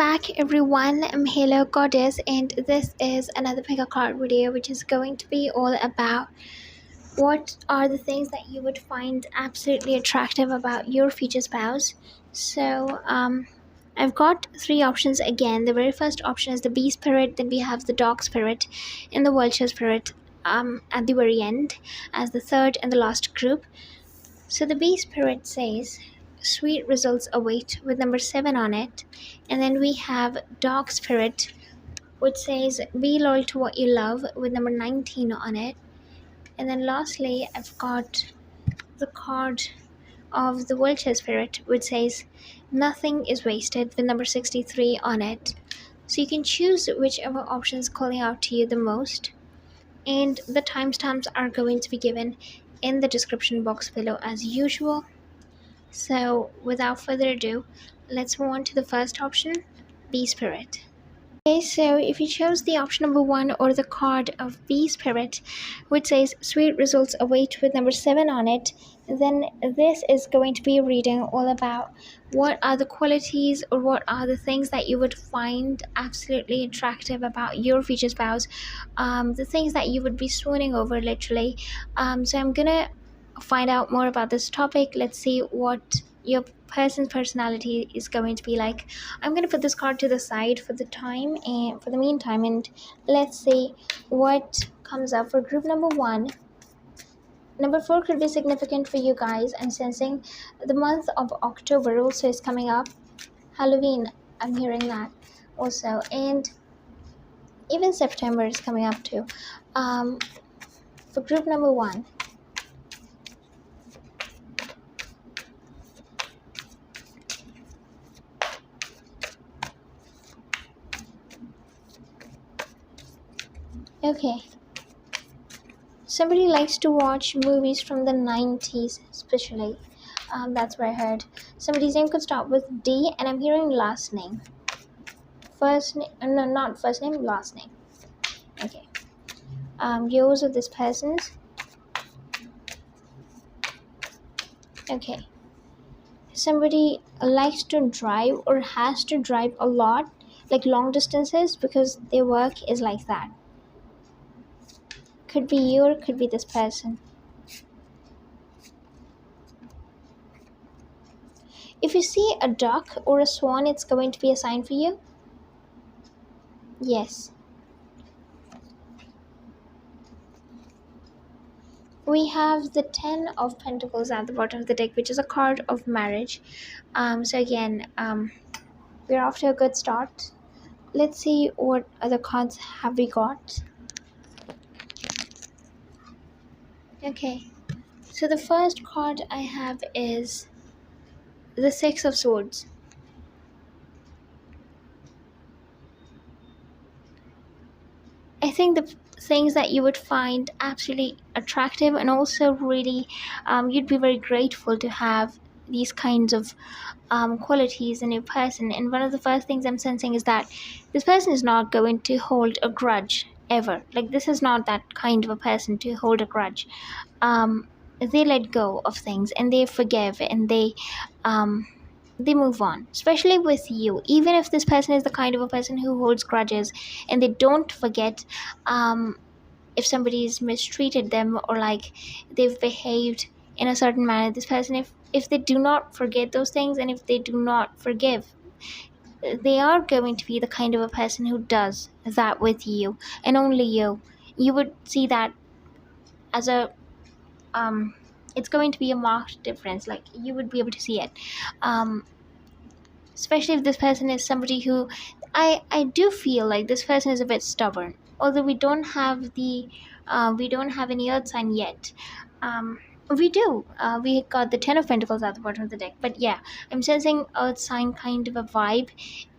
back everyone. I'm Hello Goddess and this is another pick card video which is going to be all about what are the things that you would find absolutely attractive about your future spouse. I've got three options again. The very first option is the bee spirit, then we have the dog spirit and the vulture spirit at the very end as the third and the last group. So the bee spirit says sweet results await with number 7 on it. And then we have dog spirit which says be loyal to what you love with number 19 on it. And then lastly I've got the card of the vulture spirit which says nothing is wasted with number 63 on it. So you can choose whichever option is calling out to you the most, and the timestamps are going to be given in the description box below as usual. So without further ado, let's move on to the first option, bee spirit. Okay, so if you chose the option number 1 or the card of bee spirit which says sweet results await with number 7 on it, then this is going to be a reading all about what are the qualities or what are the things that you would find absolutely attractive about your future spouse, the things that you would be swooning over literally. So I'm gonna find out more about this topic. Let's see what your person's personality is going to be like. I'm going to put this card to the side for the time and for the meantime, and let's see what comes up for group number 1. Number 4 could be significant for you guys. I'm sensing the month of October also is coming up. Halloween, I'm hearing that also, and even September is coming up too. For group number 1, okay, somebody likes to watch movies from the 90s especially. That's what I heard. Somebody's name could start with D, and I'm hearing last name. First name, no, not first name, last name. Okay. Yours of this person's. Okay. Somebody likes to drive or has to drive a lot, like long distances, because their work is like that. Could be you or could be this person. If you see a duck or a swan, it's going to be a sign for you. Yes. We have the 10 of Pentacles at the bottom of the deck, which is a card of marriage. So again, we're off to a good start. Let's see what other cards have we got. Okay, so the first card I have is the 6 of Swords. I think the things that you would find absolutely attractive and also really you'd be very grateful to have these kinds of qualities in your person. And one of the first things I'm sensing is that this person is not going to hold a grudge ever. Like, this is not that kind of a person to hold a grudge. They let go of things and they forgive and they move on, especially with you. Even if this person is the kind of a person who holds grudges and they don't forget if somebody's mistreated them or like they've behaved in a certain manner, this person, if they do not forget those things and if they do not forgive, they are going to be the kind of a person who does that with you and only you. You would see that as a it's going to be a marked difference. Like, you would be able to see it, especially if this person is somebody who I do feel like this person is a bit stubborn, although we don't have any earth sign yet. We do. We got the 10 of Pentacles at the bottom of the deck. But yeah, I'm sensing earth sign kind of a vibe.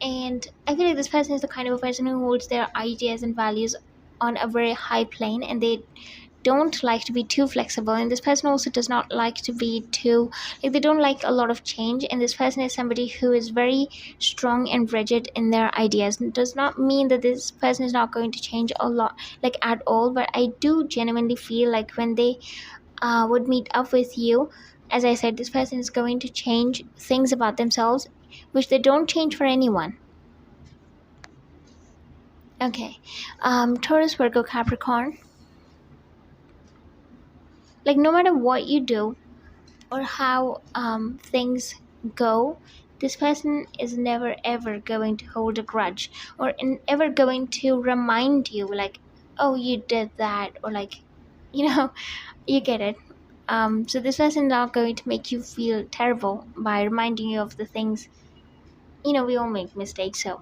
And I feel like this person is the kind of a person who holds their ideas and values on a very high plane. And they don't like to be too flexible. And this person also does not like to be too... like, they don't like a lot of change. And this person is somebody who is very strong and rigid in their ideas. It does not mean that this person is not going to change a lot, like at all. But I do genuinely feel like when they would meet up with you, as I said, this person is going to change things about themselves which they don't change for anyone. Okay. Taurus, Virgo, Capricorn. Like no matter what you do or how things go, this person is never ever going to hold a grudge or ever going to remind you like, oh, you did that, or like, you know, you get it. So this person not going to make you feel terrible by reminding you of the things. We all make mistakes, so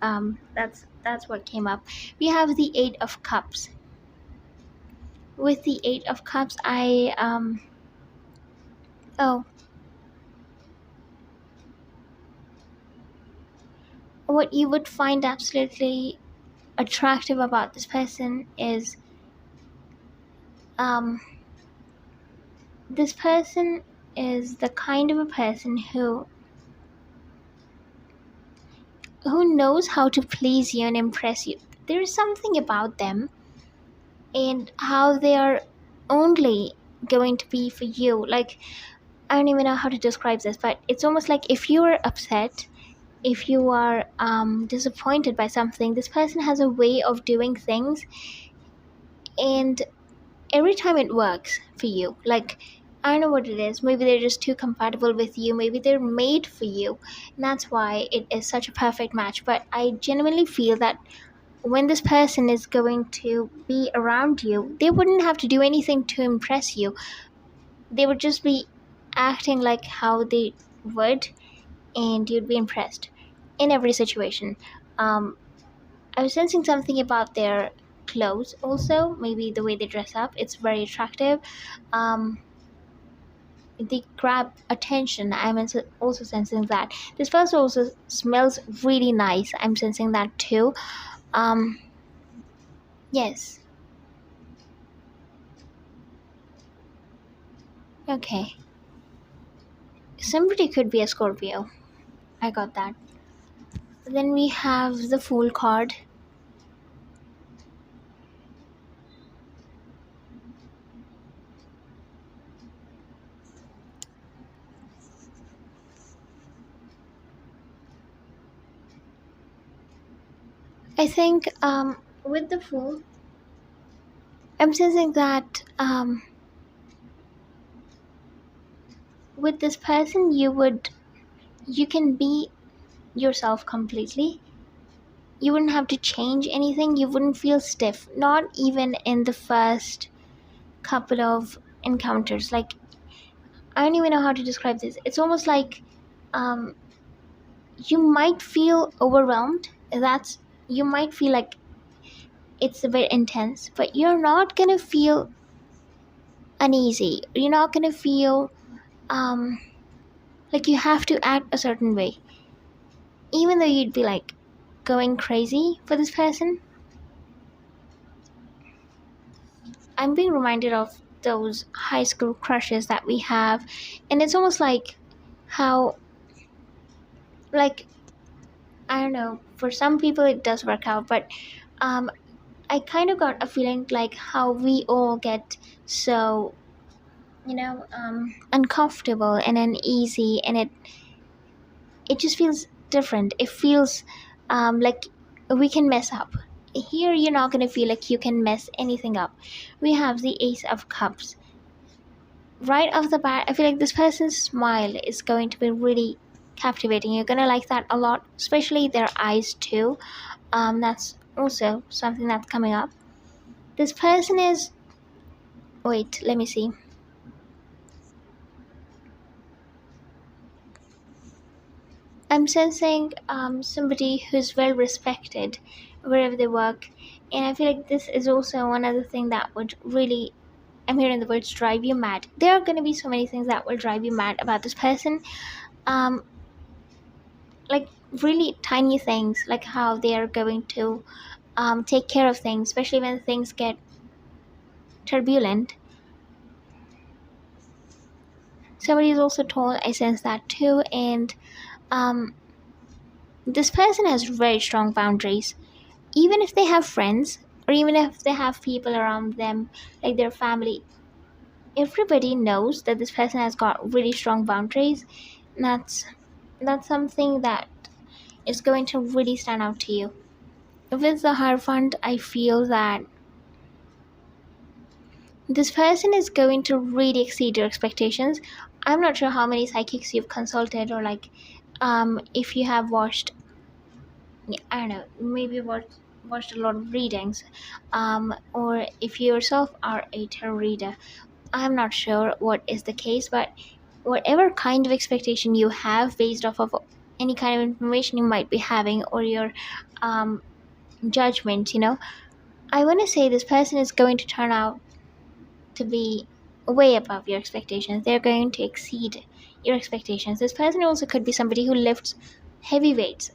that's what came up. We have the Eight of Cups. With the Eight of Cups, oh, what you would find absolutely attractive about this person is um this person is the kind of a person who knows how to please you and impress you. There is something about them and how they are only going to be for you. Like, I don't even know how to describe this, but it's almost like if you are upset, if you are disappointed by something, this person has a way of doing things, and every time it works for you. Like, I don't know what it is. Maybe they're just too compatible with you. Maybe they're made for you. And that's why it is such a perfect match. But I genuinely feel that when this person is going to be around you, they wouldn't have to do anything to impress you. They would just be acting like how they would, and you'd be impressed in every situation. Um, I was sensing something about their clothes also, maybe the way they dress up. It's very attractive. Um, they grab attention. I'm also sensing that. This person also smells really nice. I'm sensing that too. Um, yes. Okay. Somebody could be a Scorpio. I got that. Then we have the Fool card. I think with the Fool, I'm sensing that with this person you can be yourself completely. You wouldn't have to change anything. You wouldn't feel stiff, not even in the first couple of encounters. Like, I don't even know how to describe this. It's almost like um, you might feel overwhelmed. That's You might feel like it's a bit intense, but you're not gonna feel uneasy. You're not gonna feel um, like you have to act a certain way, even though you'd be like going crazy for this person. I'm being reminded of those high school crushes that we have, and it's almost like how, like, I don't know, for some people it does work out, but um, I kind of got a feeling like how we all get so, uncomfortable and uneasy, and it just feels different. It feels like we can mess up. Here, you're not going to feel like you can mess anything up. We have the Ace of Cups. Right off the bat, I feel like this person's smile is going to be really captivating. You're going to like that a lot, especially their eyes, too. That's also something that's coming up. This person is. Wait, let me see. I'm sensing somebody who's well respected wherever they work, and I feel like this is also one other thing that would really. I'm hearing the words drive you mad. There are going to be so many things that will drive you mad about this person. Um, like really tiny things, like how they are going to take care of things, especially when things get turbulent. Somebody is also tall. I sense that too, and um, this person has very strong boundaries. Even if they have friends, or even if they have people around them, like their family, everybody knows that this person has got really strong boundaries. And that's something that is going to really stand out to you. with the Hierophant, I feel that this person is going to really exceed your expectations. I'm not sure how many psychics you've consulted, or like if you have watched, I don't know, maybe watched a lot of readings, or if you yourself are a tarot reader. I'm not sure what is the case, but whatever kind of expectation you have based off of any kind of information you might be having, or your um, judgment, I want to say this person is going to turn out to be way above your expectations. They're going to exceed your expectations. This person also could be somebody who lifts heavy weights.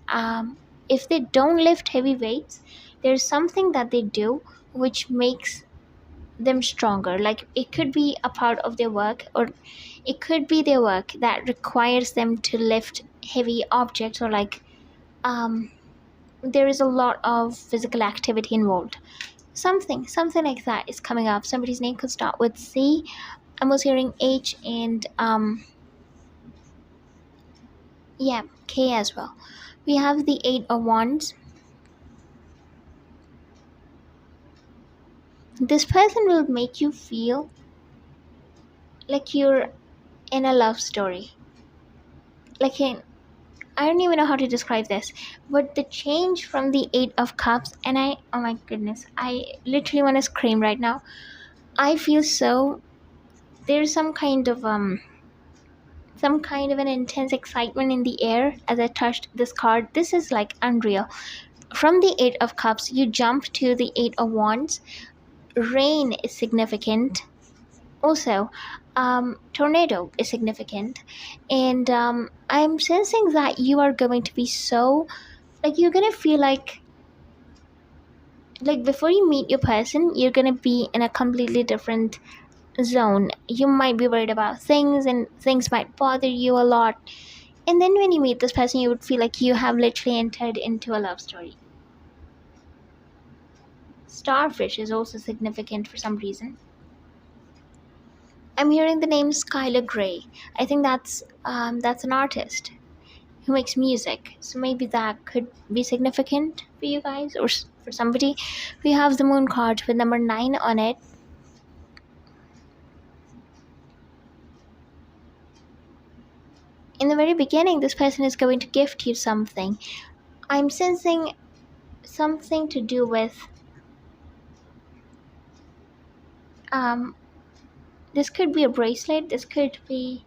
If they don't lift heavy weights, there's something that they do which makes them stronger. Like, it could be a part of their work, or it could be their work that requires them to lift heavy objects, or like there is a lot of physical activity involved. Something like that is coming up. Somebody's name could start with C. I was hearing H and yeah, K as well. We have the Eight of Wands. This person will make you feel like you're in a love story. Like, I don't even know how to describe this, but the change from the Eight of Cups, and oh my goodness, I literally want to scream right now. I feel so, there's some kind of an intense excitement in the air as I touched this card. This is like unreal. From the Eight of Cups, you jump to the Eight of Wands. Rain is significant. Also, tornado is significant. And I'm sensing that you are going to be so, like, you're going to feel like before you meet your person, you're going to be in a completely different zone. You might be worried about things, and things might bother you a lot. And then when you meet this person, you would feel like you have literally entered into a love story. Starfish is also significant for some reason. I'm hearing the name Skylar Grey. I think that's an artist who makes music. So maybe that could be significant for you guys, or for somebody. We have the moon card with number 9 on it. In the very beginning, this person is going to gift you something. I'm sensing something to do with this could be a bracelet, this could be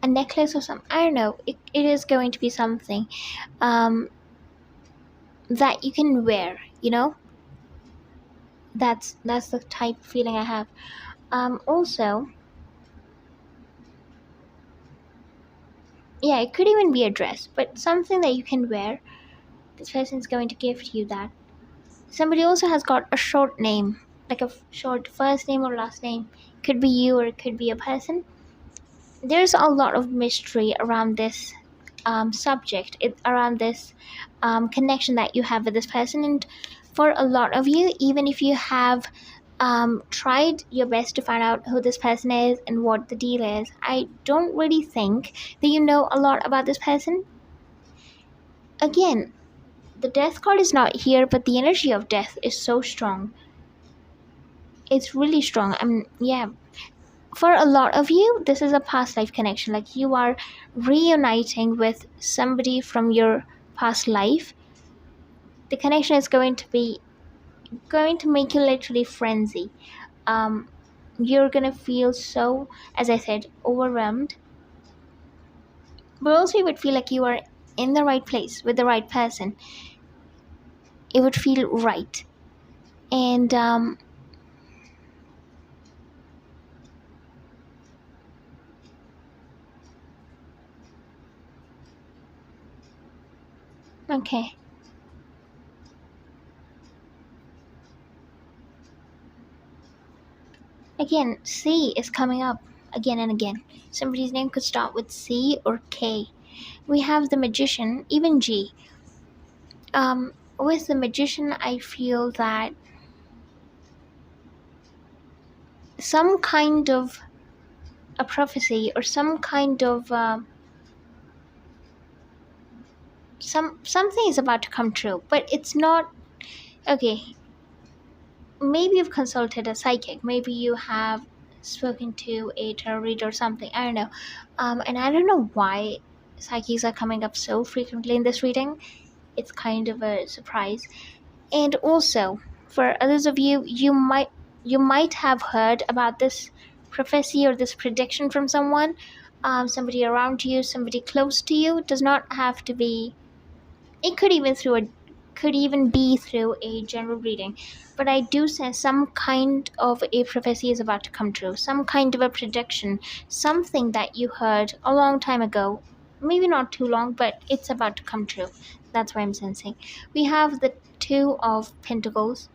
a necklace or something. I don't know. It is going to be something that you can wear, That's the type of feeling I have. Also, yeah, it could even be a dress, but something that you can wear. This person is going to gift you that. Somebody also has got a short name, like a short first name or last name. Could be you, or it could be a person. There's a lot of mystery around this subject, around this connection that you have with this person. And for a lot of you, even if you have tried your best to find out who this person is and what the deal is, I don't really think that you know a lot about this person. Again, the death card is not here, but the energy of death is so strong. It's really strong. Yeah. For a lot of you, this is a past life connection. Like, you are reuniting with somebody from your past life. The connection is going to make you literally frenzy. You're gonna feel so, as I said, overwhelmed, but also you would feel like you are in the right place with the right person. It would feel right. And okay, again, C is coming up again and again. Somebody's name could start with C or K. We have the Magician, even G. With the Magician, I feel that some kind of a prophecy, or some kind of something is about to come true, but it's not. Okay, maybe you've consulted a psychic, maybe you have spoken to a tarot reader or something, I don't know. And I don't know why psychics are coming up so frequently in this reading. It's kind of a surprise. And also, for others of you, you might have heard about this prophecy or this prediction from someone, somebody around you, somebody close to you. It does not have to be. It could even be through a general reading, but I do sense some kind of a prophecy is about to come true, some kind of a prediction, something that you heard a long time ago, maybe not too long, but it's about to come true. That's what I'm sensing. We have the Two of Pentacles.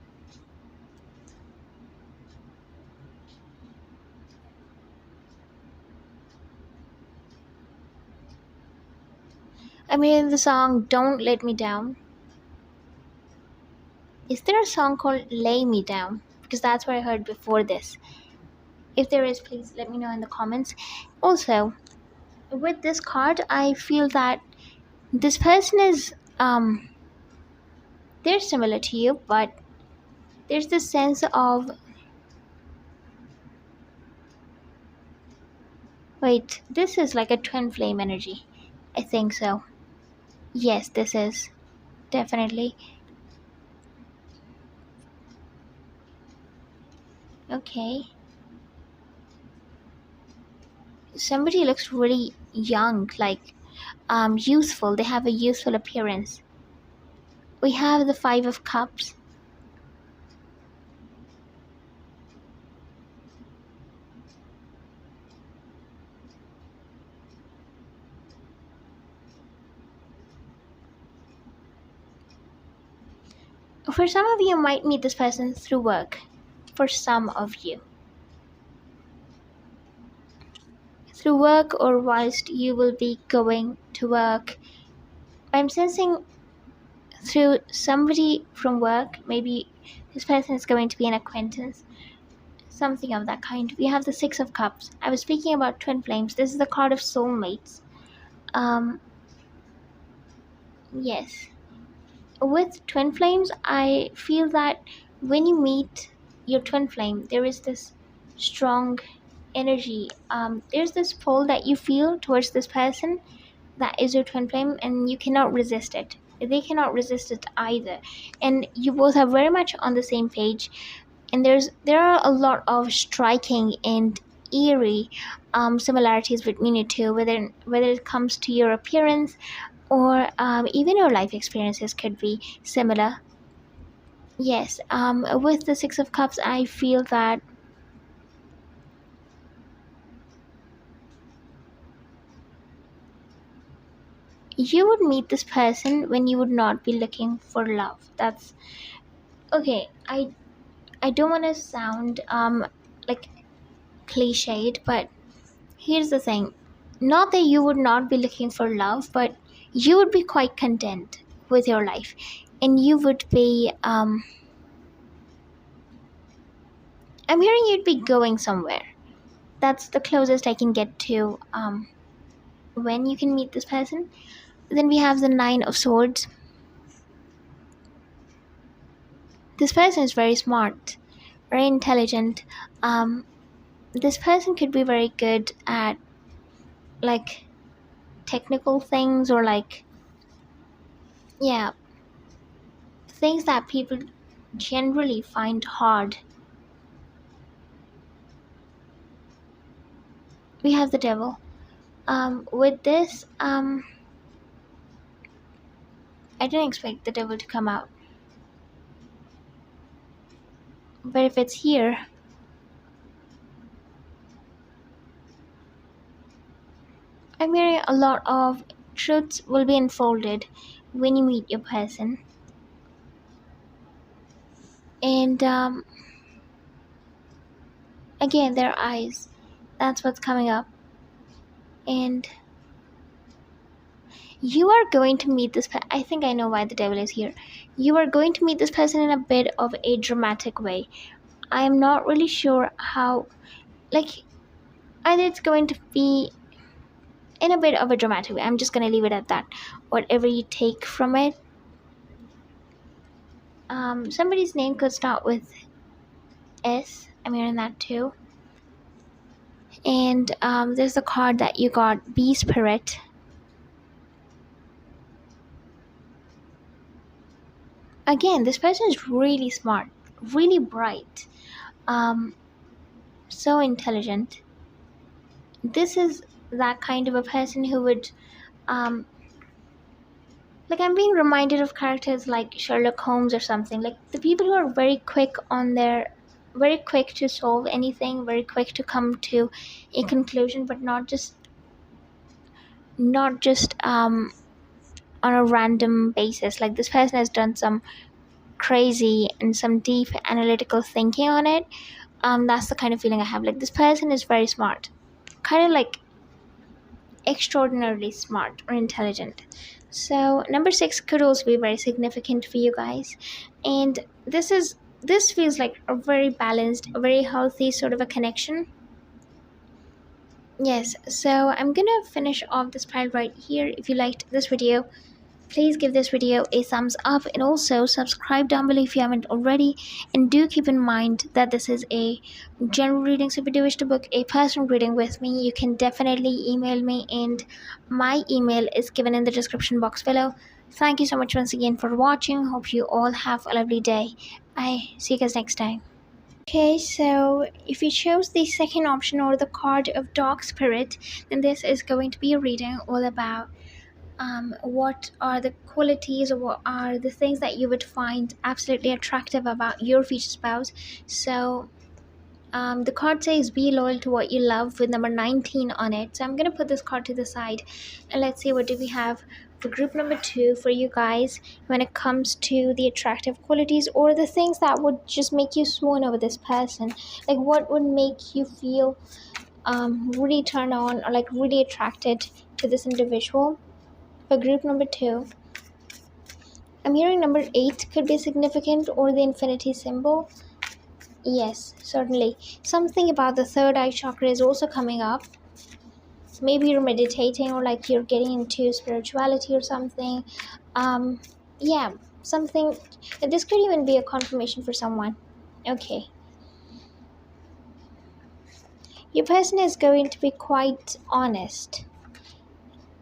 I mean, the song Don't Let Me Down. Is there a song called Lay Me Down? Because that's what I heard before this. If there is, please let me know in the comments. Also, with this card, I feel that this person is they're similar to you, but there's this sense of, wait, this is like a twin flame energy. I think so. Yes, this is definitely. Okay. Somebody looks really young, like youthful. They have a youthful appearance. We have the Five of Cups. For some of you, might meet this person through work. For some of you, through work, or whilst you will be going to work. I'm sensing through somebody from work. Maybe this person is going to be an acquaintance, something of that kind. We have the Six of Cups. I was speaking about twin flames. This is the card of soulmates. Yes, with twin flames, I feel that when you meet your twin flame, there is this strong energy. There's this pull that you feel towards this person that is your twin flame, and you cannot resist it. They cannot resist it either, and you both are very much on the same page. And there are a lot of striking and eerie similarities between you two, whether it comes to your appearance, or even your life experiences could be similar. Yes, with the Six of Cups, I feel that you would meet this person when you would not be looking for love. That's okay. I don't want to sound like cliched, but here's the thing. Not that you would not be looking for love, but you would be quite content with your life, and you would be I'm hearing you'd be going somewhere. That's the closest I can get to when you can meet this person. Then we have the Nine of Swords. This person is very smart, very intelligent. This person could be very good at like technical things, or like, yeah, things that people generally find hard. We have the Devil. With this, I didn't expect the Devil to come out, but if it's here, I'm hearing a lot of truths will be unfolded when you meet your person. And again, their eyes, that's what's coming up. And you are going to meet this I think I know why the Devil is here. You are going to meet this person in a bit of a dramatic way. I am not really sure how, like, either it's going to be in a bit of a dramatic way. I'm just gonna leave it at that. Whatever you take from it. Somebody's name could start with S. I'm hearing that too. And there's the card that you got, Bee Spirit. Again, this person is really smart, really bright, so intelligent. This is that kind of a person who would, like, I'm being reminded of characters like Sherlock Holmes or something. Like the people who are very quick to solve anything, very quick to come to a conclusion, but not just on a random basis. Like this person has done some crazy and some deep analytical thinking on it. That's the kind of feeling I have. Like this person is very smart, kind of like extraordinarily smart or intelligent. So number 6 could also be very significant for you guys, and this feels like a very balanced, a very healthy sort of a connection. Yes, so I'm gonna finish off this pile right here. If you liked this video, please give this video a thumbs up, and also subscribe down below if you haven't already. And do keep in mind that this is a general reading, so if you do wish to book a personal reading with me, you can definitely email me, and my email is given in the description box below. Thank you so much once again for watching. Hope you all have a lovely day. Bye. See you guys next time. Okay, so if you chose the second option, or the card of Dog Spirit, then this is going to be a reading all about what are the qualities, or what are the things that you would find absolutely attractive about your future spouse. So the card says be loyal to what you love, with number 19 on it. So I'm going to put this card to the side, and let's see what do we have for group number 2 for you guys when it comes to the attractive qualities, or the things that would just make you swoon over this person. Like what would make you feel really turned on, or like really attracted to this individual. For group number 2, I'm hearing number 8 could be significant, or the infinity symbol. Yes, certainly. Something about the third eye chakra is also coming up. Maybe you're meditating, or like you're getting into spirituality or something. Yeah, something. This could even be a confirmation for someone. Okay. Your person is going to be quite honest.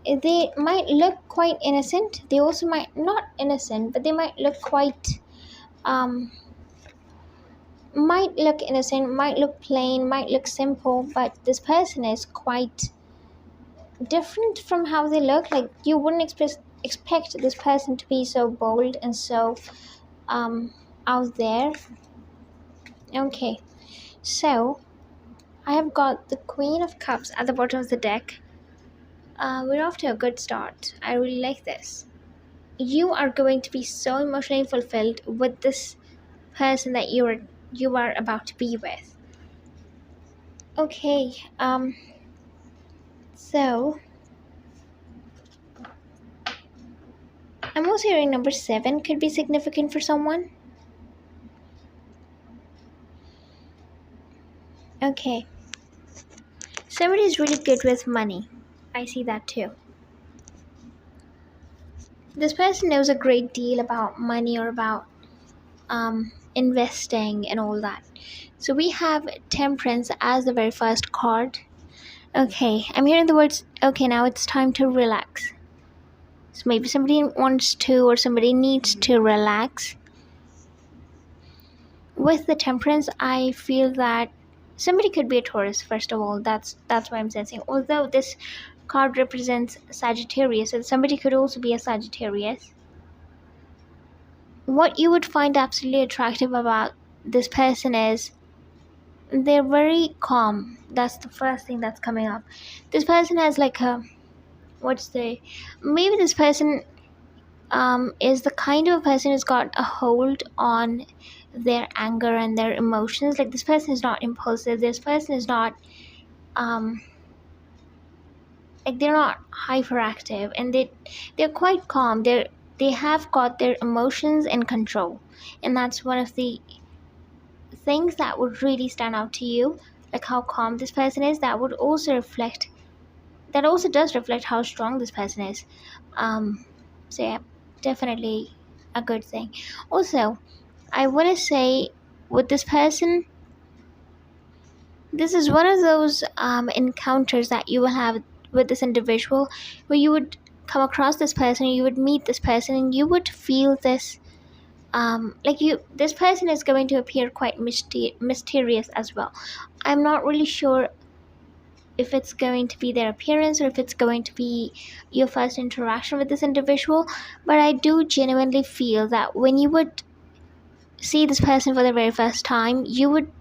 They might look quite innocent. They also might not innocent, but they might look quite might look innocent, might look plain, might look simple, but this person is quite different from how they look. Like you wouldn't expect this person to be so bold and so out there. Okay, so I have got the Queen of Cups at the bottom of the deck. We're off to a good start. I really like this. You are going to be so emotionally fulfilled with this person that you are about to be with. Okay, so I'm also hearing number 7 could be significant for someone. Okay, somebody is really good with money. I see that too. This person knows a great deal about money, or about investing and all that. So we have Temperance as the very first card. Okay, I'm hearing the words, okay, now it's time to relax. So maybe somebody wants to, or somebody needs to relax. With the Temperance, I feel that somebody could be a Taurus, first of all. That's what I'm sensing. Although this card represents Sagittarius, so somebody could also be a Sagittarius. What you would find absolutely attractive about this person is they're very calm. That's the first thing that's coming up. This person has like a, maybe this person is the kind of person who's got a hold on their anger and their emotions. Like this person is not impulsive. This person is not like they're not hyperactive, and they're quite calm. They have got their emotions in control, and that's one of the things that would really stand out to you. Like how calm this person is, that would also reflect that also does reflect how strong this person is. um so yeah, definitely a good thing. Also, I want to say, with this person, this is one of those encounters that you will have with this individual, where you would come across this person, you would meet this person, and you would feel this, like, you this person is going to appear quite mysterious as well. I'm not really sure if it's going to be their appearance or if it's going to be your first interaction with this individual, but I do genuinely feel that when you would see this person for the very first time, you would,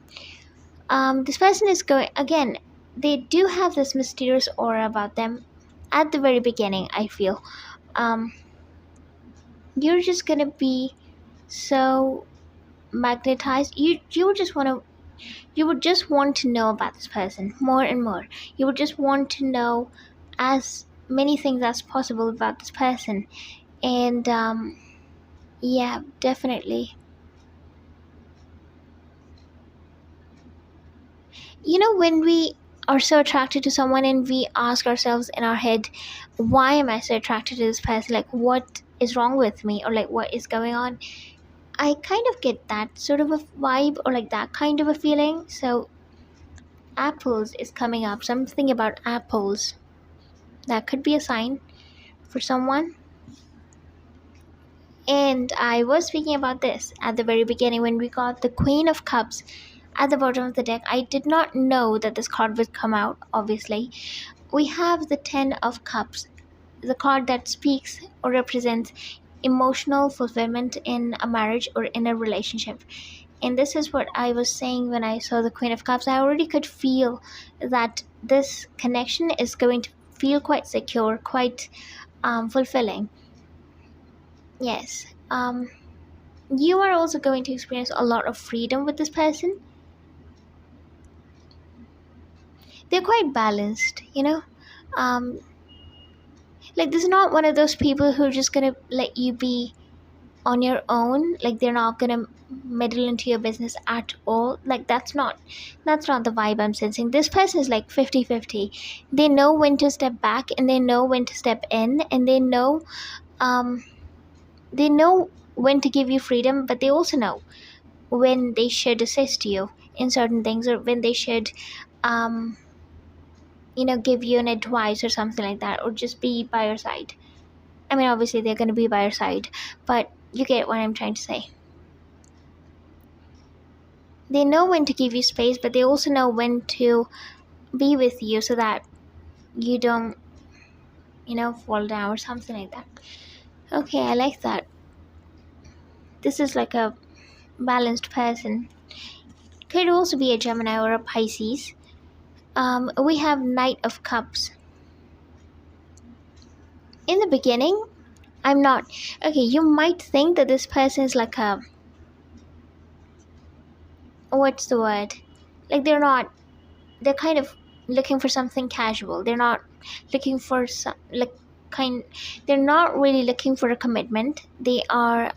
this person is going, again, they do have this mysterious aura about them at the very beginning, I feel. um you're just gonna be so magnetized. You would just want to, you would just want to know about this person more and more. You would just want to know as many things as possible about this person. And yeah, definitely. When we are so attracted to someone and we ask ourselves in our head, why am I so attracted to this person? Like, what is wrong with me? Or like, what is going on? I kind of get that sort of a vibe, or like that kind of a feeling. So apples is coming up, something about apples. That could be a sign for someone. And I was speaking about this at the very beginning when we got the Queen of Cups at the bottom of the deck. I did not know that this card would come out, obviously. We have the Ten of Cups, the card that speaks or represents emotional fulfillment in a marriage or in a relationship. And this is what I was saying when I saw the Queen of Cups. I already could feel that this connection is going to feel quite secure, quite fulfilling. Yes. You are also going to experience a lot of freedom with this person. They're quite balanced, Um, like, this is not one of those people who are just gonna let you be on your own. Like, they're not gonna meddle into your business at all. Like, that's not the vibe I'm sensing. This person is like 50-50. They know when to step back and they know when to step in, and um they know when to give you freedom, but they also know when they should assist you in certain things, or when they should um give you an advice or something like that, or just be by your side. I mean, obviously they're going to be by your side, but you get what I'm trying to say. They know when to give you space, but they also know when to be with you so that you don't, fall down or something like that. Okay, I like that. This is like a balanced person. Could also be a Gemini or a Pisces. We have Knight of Cups. In the beginning, I'm not. Okay, you might think that this person is like a. What's the word? Like, they're kind of looking for something casual. They're not looking for some, like, kind. They're not really looking for a commitment. They are,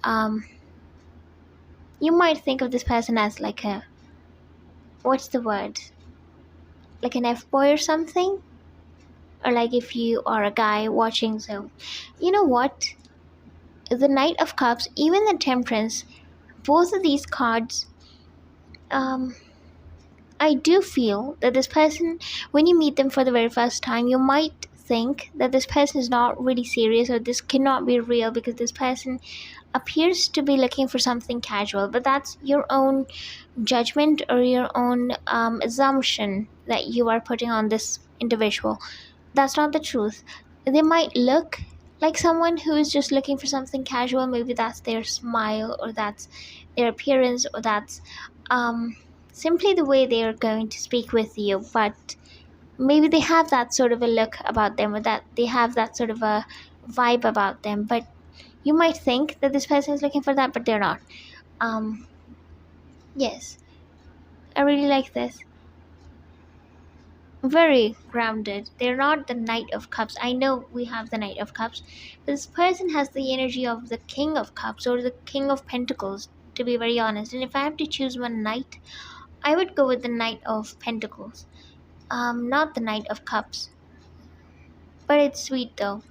you might think of this person as like a. What's the word? Like an F-boy or something? Or like if you are a guy watching, so. You know what? The Knight of Cups, even the Temperance, both of these cards, um I do feel that this person, when you meet them for the very first time, you might think that this person is not really serious, or this cannot be real, because this person appears to be looking for something casual. But that's your own judgment or your own assumption that you are putting on this individual. That's not the truth. They might look like someone who is just looking for something casual. Maybe that's their smile, or that's their appearance, or that's simply the way they are going to speak with you. But maybe they have that sort of a look about them, or that they have that sort of a vibe about them. But you might think that this person is looking for that, but they're not. Um, yes, I really like this. Very grounded. They're not the Knight of Cups. I know we have the Knight of Cups, but this person has the energy of the King of Cups, or the King of Pentacles, to be very honest. And if I have to choose one knight, I would go with the Knight of Pentacles, not the Knight of Cups. but it's sweet though.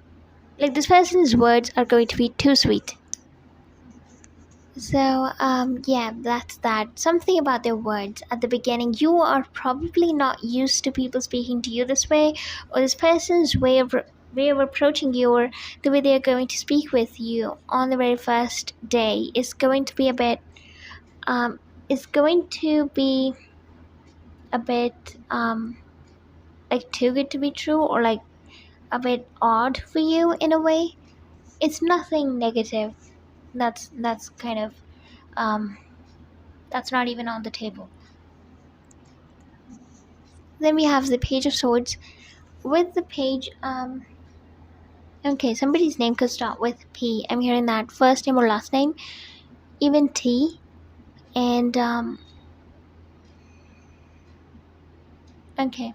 Like this person's words are going to be too sweet. So, yeah, that's that. Something about their words at the beginning. You are probably not used to people speaking to you this way, or this person's way of approaching you, or the way they are going to speak with you on the very first day is going to be a bit, is going to be a bit, like too good to be true, or like a bit odd for you in a way. It's nothing negative. That's kind of, um, that's not even on the table. Then we have the Page of Swords. With the page, okay, somebody's name could start with P. I'm hearing that first name or last name, even T, and okay.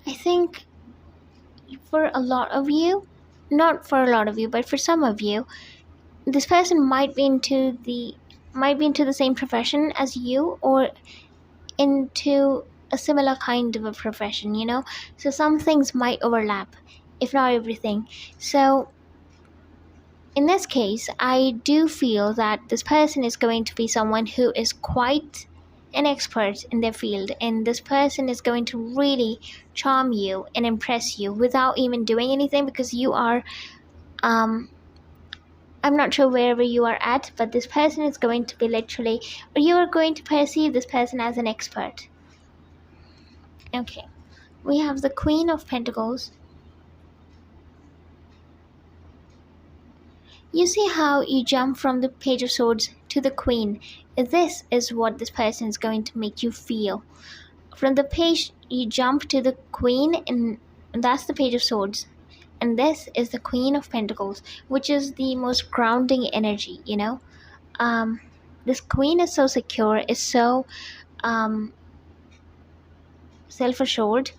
I think for a lot of you, not for a lot of you, but for some of you, this person might be into the same profession as you, or into a similar kind of a profession, so some things might overlap, if not everything. So in this case, I do feel that this person is going to be someone who is quite an expert in their field, and this person is going to really charm you and impress you without even doing anything, because you are, um I'm not sure wherever you are at, but this person is going to be literally, or you are going to perceive this person as an expert. Okay, we have the Queen of Pentacles. You see how you jump from the Page of Swords to the Queen. This is what this person is going to make you feel. From the page, you jump to the Queen, and that's the Page of Swords. And this is the Queen of Pentacles, which is the most grounding energy. This Queen is so secure, is so um, self-assured.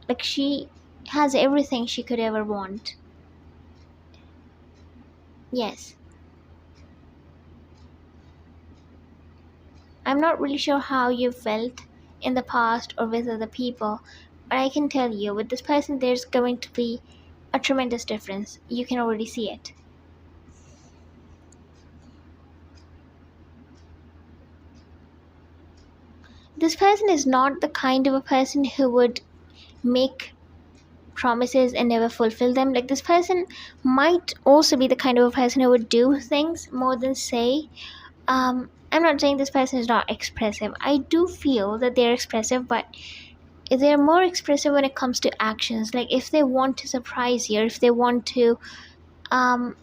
Like she has everything she could ever want. Yes. I'm not really sure how you felt in the past or with other people, but I can tell you, with this person, there's going to be a tremendous difference. You can already see it. This person is not the kind of a person who would make promises and never fulfill them. Like this person might also be the kind of a person who would do things more than say. I'm not saying this person is not expressive. I do feel that they're expressive, but they're more expressive when it comes to actions. Like if they want to surprise you, or um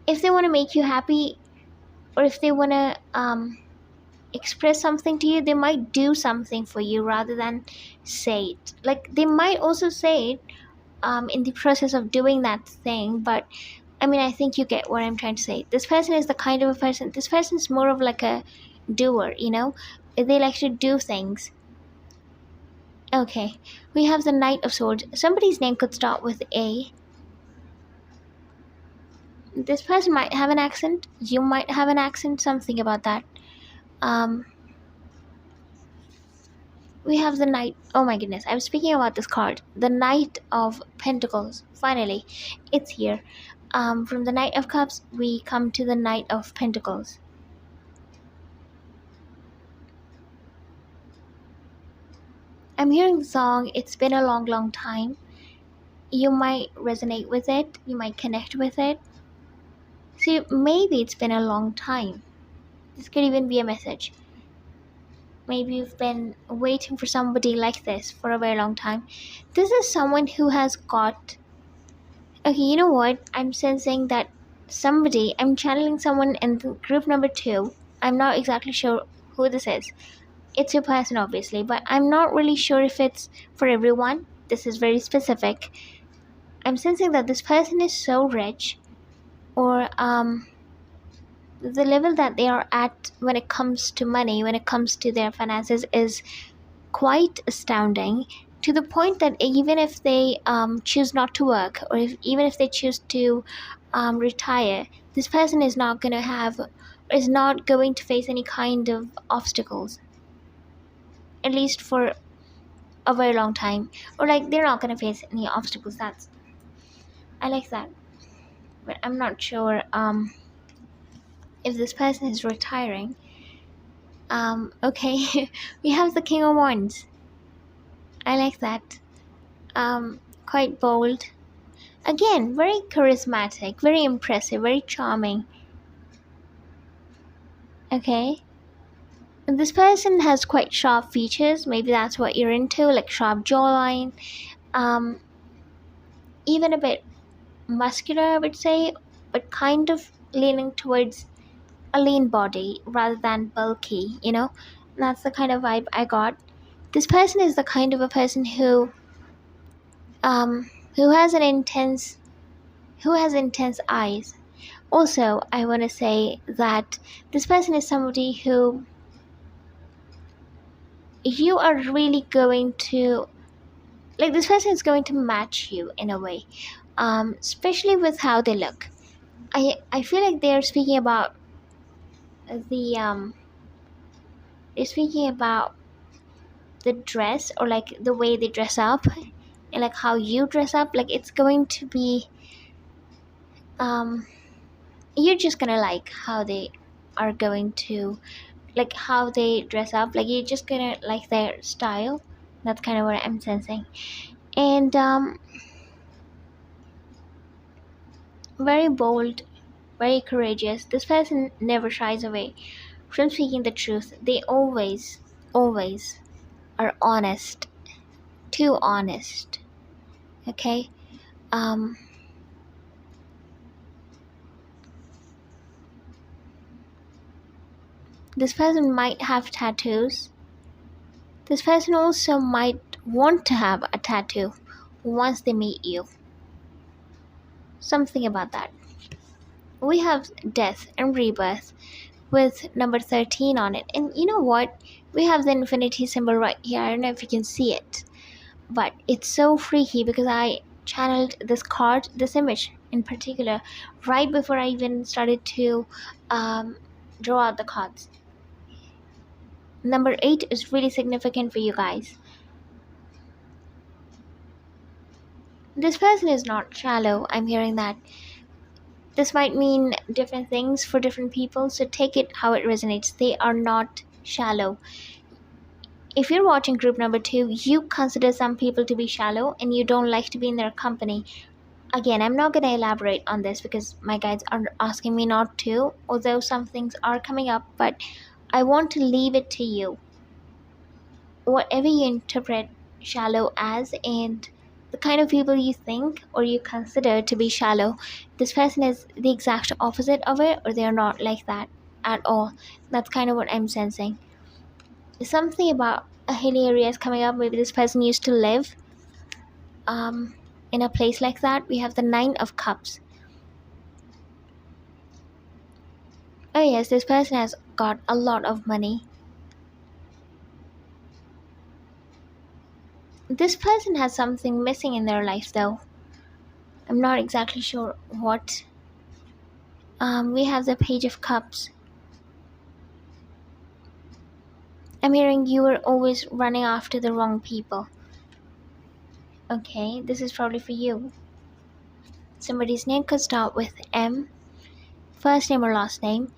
if they want to make you happy, or if they want to express something to you, they might do something for you rather than say it. Like they might also say it in the process of doing that thing, but I mean, I think you get what I'm trying to say. This person is the kind of a person, this person is more of like a doer. They like to do things. Okay, we have the Knight of Swords. Somebody's name could start with A. This person might have an accent, you might have an accent, something about that. um we have the Knight. Oh my goodness, I was speaking about this card, the Knight of Pentacles. Finally, it's here. From the Knight of Cups, we come to the Knight of Pentacles. I'm hearing the song It's Been a Long, Long Time. You might resonate with it, you might connect with it. See, maybe it's been a long time. This could even be a message. Maybe you've been waiting for somebody like this for a very long time. This is someone who has got. Okay, you know what? I'm sensing that I'm channeling someone in the group number 2. I'm not exactly sure who this is. It's your person, obviously, but I'm not really sure if it's for everyone. This is very specific. I'm sensing that this person is so rich, or the level that they are at when it comes to money, when it comes to their finances, is quite astounding, to the point that even if they choose not to work, or even if they choose to retire, this person is not going to have, is not going to face any kind of obstacles, at least for a very long time, or like they're not going to face any obstacles. That's, I like that. But I'm not sure if this person is retiring. Okay. We have the King of Wands. I like that. Quite bold. Again, very charismatic, very impressive, very charming. Okay. And this person has quite sharp features. Maybe that's what you're into, like sharp jawline. Um, Even a bit muscular, I would say, but kind of leaning towards a lean body rather than bulky. That's the kind of vibe I got. This person is the kind of a person who has intense eyes. Also, I want to say that this person is somebody who you are really going to, like, this person is going to match you in a way, especially with how they look. I feel like they're speaking about the they're speaking about the dress, or like the way they dress up, and like how you dress up. Like, it's going to be you're just gonna like how they are going to, like, how they dress up. Like, you're just gonna like their style. That's kind of what I'm sensing. And very bold, very courageous. This person never shies away from speaking the truth. They always are honest, too honest. Okay. This person might have tattoos. This person also might want to have a tattoo once they meet you. Something about that. We have death and rebirth with number 13 on it. And you know what? We have the infinity symbol right here. I don't know if you can see it, but it's so freaky because I channeled this card, this image in particular, right before I even started to draw out the cards. Number 8 is really significant for you guys. This person is not shallow. I'm hearing that. This might mean different things for different people, so take it how it resonates. They are not shallow. If you're watching group number 2, you consider some people to be shallow and you don't like to be in their company. Again, I'm not going to elaborate on this because my guides are asking me not to, although some things are coming up, but I want to leave it to you. Whatever you interpret shallow as, and the kind of people you think or you consider to be shallow, this person is the exact opposite of it, or they're not like that at all. That's kind of what I'm sensing. Something about a hilly area is coming up. Maybe this person used to live in a place like that. We have the 9 of Cups. Oh yes, this person has got a lot of money. This person has something missing in their life though. I'm not exactly sure what. We have the Page of Cups. I'm hearing you were always running after the wrong people. Okay, this is probably for you. Somebody's name could start with M, first name or last name.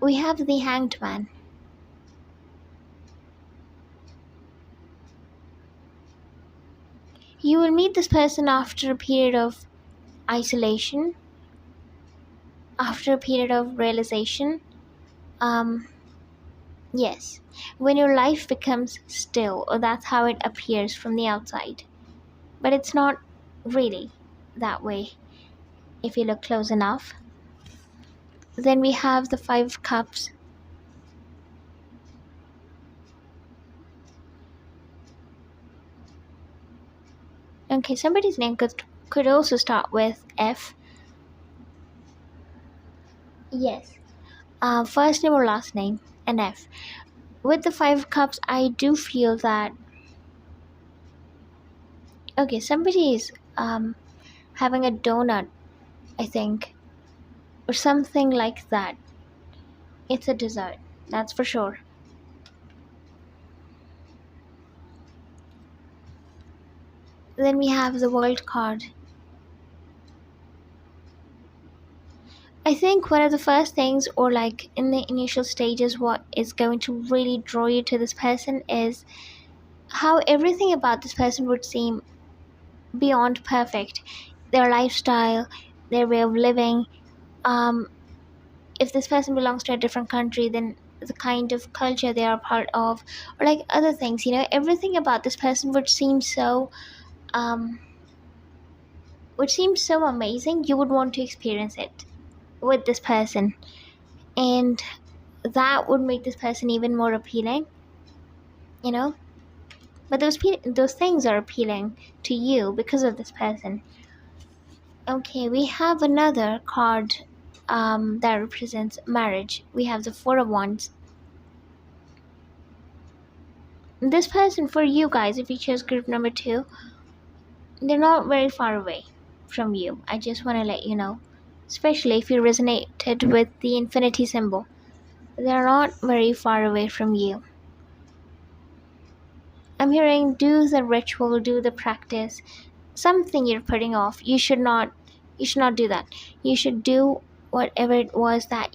We have the Hanged Man. You will meet this person after a period of isolation, after a period of realization. Yes, when your life becomes still, or that's how it appears from the outside. But it's not really that way if you look close enough. Then we have the 5 of Cups. Okay, somebody's name could also start with F. Yes. First name or last name, and F. With the 5 of Cups, I do feel that, okay, somebody is having a donut, I think. or something like that. It's a dessert, that's for sure. Then we have the World card. I think one of the first things, or like in the initial stages, what is going to really draw you to this person is how everything about this person would seem beyond perfect. Their lifestyle, their way of living. If this person belongs to a different country, then the kind of culture they are part of, or like other things, everything about this person um, would seem so amazing. You would want to experience it with this person, and that would make this person even more appealing, you know. But those things are appealing to you because of this person. Okay, we have another card that represents marriage. We have the Four of Wands. This person, for you guys, if you chose group number 2, they're not very far away from you. I just want to let you know, especially if you resonated with the infinity symbol. They're not very far away from you. I'm hearing do the ritual, do the practice. Something you're putting off. You should not do that. You should do whatever it was that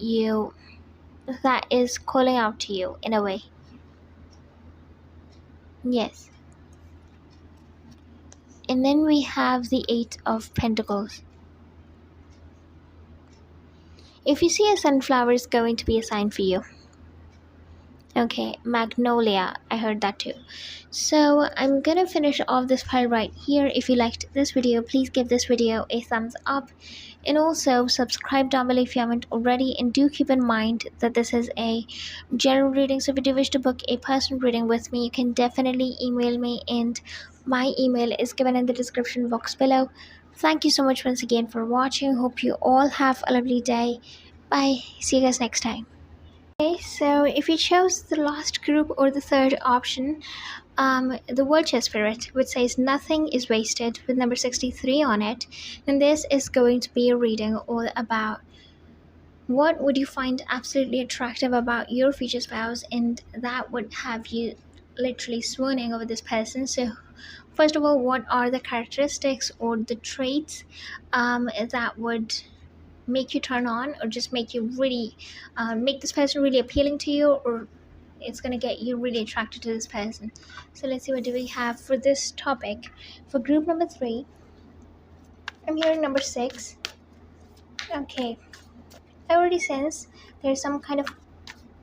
is calling out to you in a way. Yes. And then we have the Eight of Pentacles. If you see a sunflower, it's going to be a sign for you. Okay, magnolia. I heard that too. So I'm gonna finish off this pile right here. If you liked this video, please give this video a thumbs up. And also subscribe down below if you haven't already. And do keep in mind that this is a general reading. So if you do wish to book a personal reading with me, you can definitely email me. And my email is given in the description box below. Thank you so much once again for watching. Hope you all have a lovely day. Bye. See you guys next time. Okay, so if you chose the last group or the third option, the Vulture Spirit, which says nothing is wasted with number 63 on it, then this is going to be a reading all about what would you find absolutely attractive about your future spouse, and that would have you literally swooning over this person. So first of all, what are the characteristics or the traits that would make you turn on, or just make you really make this person really appealing to you, or it's going to get you really attracted to this person. So let's see, what do we have for this topic. For group number 3, I'm hearing number 6. Okay, I already sense there's some kind of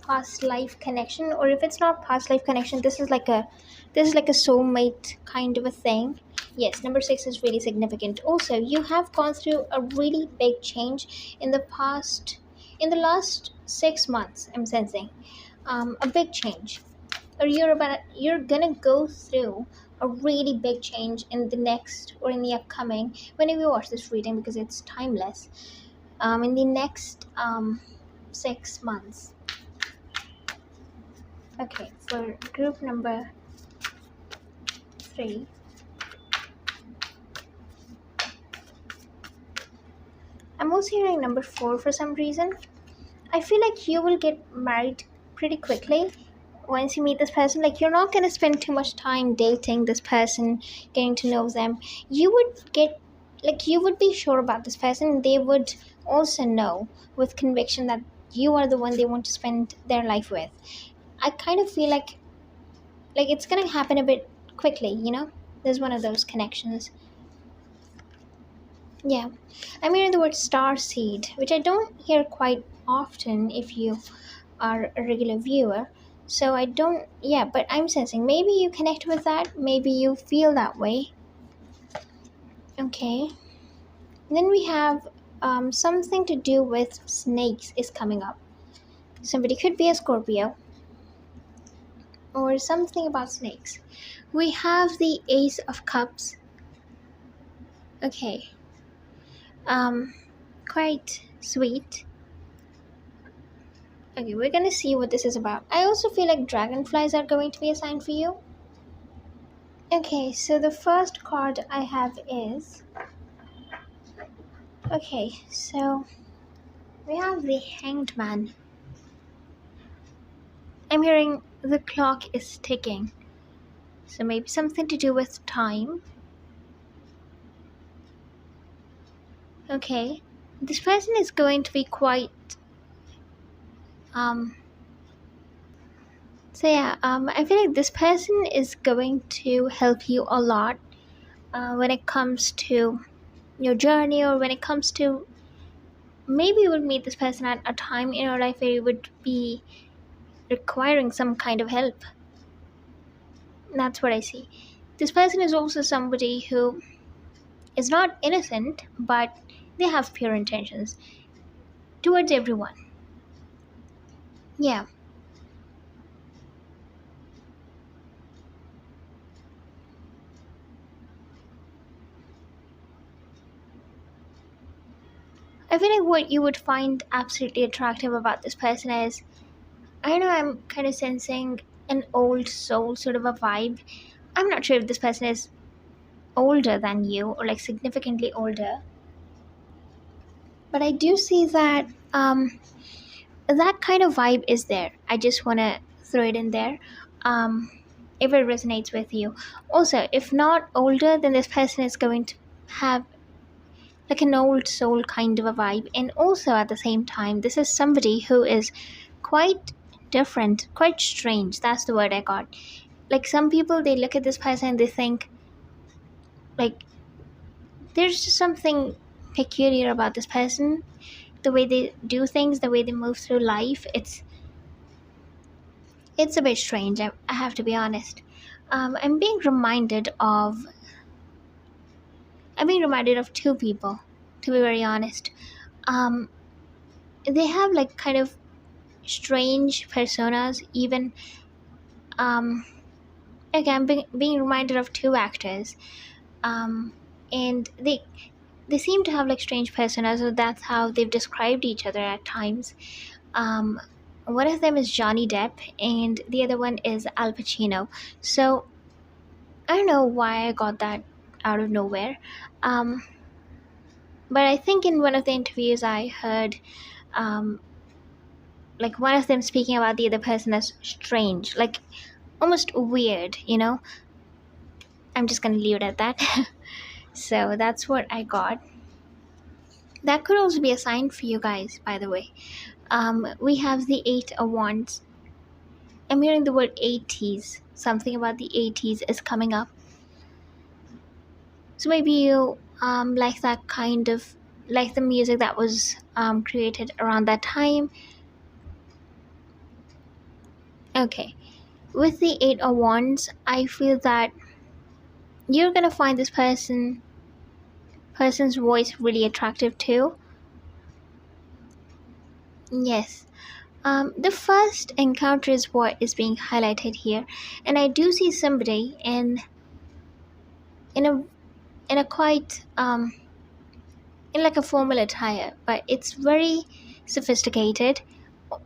past life connection, or if it's not past life connection, this is like a soulmate kind of a thing. Yes, number 6 is really significant. Also, you have gone through a really big change in the last 6 months. I'm sensing a big change, or you're gonna go through a really big change in the next, or in the upcoming, whenever you watch this reading, because it's timeless, in the next 6 months. Okay, for group number 3, I'm also hearing number 4 for some reason. I feel like you will get married pretty quickly once you meet this person. Like, you're not going to spend too much time dating this person, getting to know them. You would be sure about this person. They would also know with conviction that you are the one they want to spend their life with. I kind of feel like it's going to happen a bit quickly, There's one of those connections. Yeah, I'm hearing the word star seed, which I don't hear quite often if you are a regular viewer. So I don't, yeah, but I'm sensing maybe you connect with that, maybe you feel that way. Okay. Then we have something to do with snakes is coming up. Somebody could be a Scorpio, or something about snakes. We have the Ace of Cups. Okay. Quite sweet. Okay, we're gonna see what this is about. I also feel like dragonflies are going to be a sign for you. Okay, so the first card I have is... Okay, so We have the Hanged Man. I'm hearing the clock is ticking. So maybe something to do with time. Okay. This person is going to be quite um I feel like this person is going to help you a lot when it comes to your journey, or when it comes to, maybe you would meet this person at a time in your life where you would be requiring some kind of help. That's what I see. This person is also somebody who is not innocent, but they have pure intentions towards everyone. Yeah. I feel like what you would find absolutely attractive about this person is, I don't know, I'm kind of sensing an old soul sort of a vibe. I'm not sure if this person is older than you or like significantly older, but I do see that that kind of vibe is there. I just want to throw it in there. Um, if it resonates with you. Also, if not older, then this person is going to have like an old soul kind of a vibe. And also at the same time, this is somebody who is quite different, quite strange. That's the word I got. Like some people, they look at this person and they think, like, there's just something peculiar about this person. The way they do things, the way they move through life, it's a bit strange. I have to be honest. I'm being reminded of two people, to be very honest. Um, they have like kind of strange personas. Even okay, I'm being reminded of two actors. And they seem to have like strange personas. So that's how they've described each other at times. Um, one of them is Johnny Depp, and the other one is Al Pacino. So I don't know why I got that out of nowhere. Um, but I think in one of the interviews I heard, um, like one of them speaking about the other person as strange, like almost weird, you know? I'm just gonna leave it at that. So that's what I got. That could also be a sign for you guys, by the way. We have the Eight of Wands. I'm hearing the word 80s. Something about the 80s is coming up. So maybe you like that kind of, like the music that was created around that time. Okay. With the Eight of Wands, I feel that you're gonna find this person's voice really attractive too. Yes. The first encounter is what is being highlighted here, and I do see somebody in a in a quite in like a formal attire, but it's very sophisticated,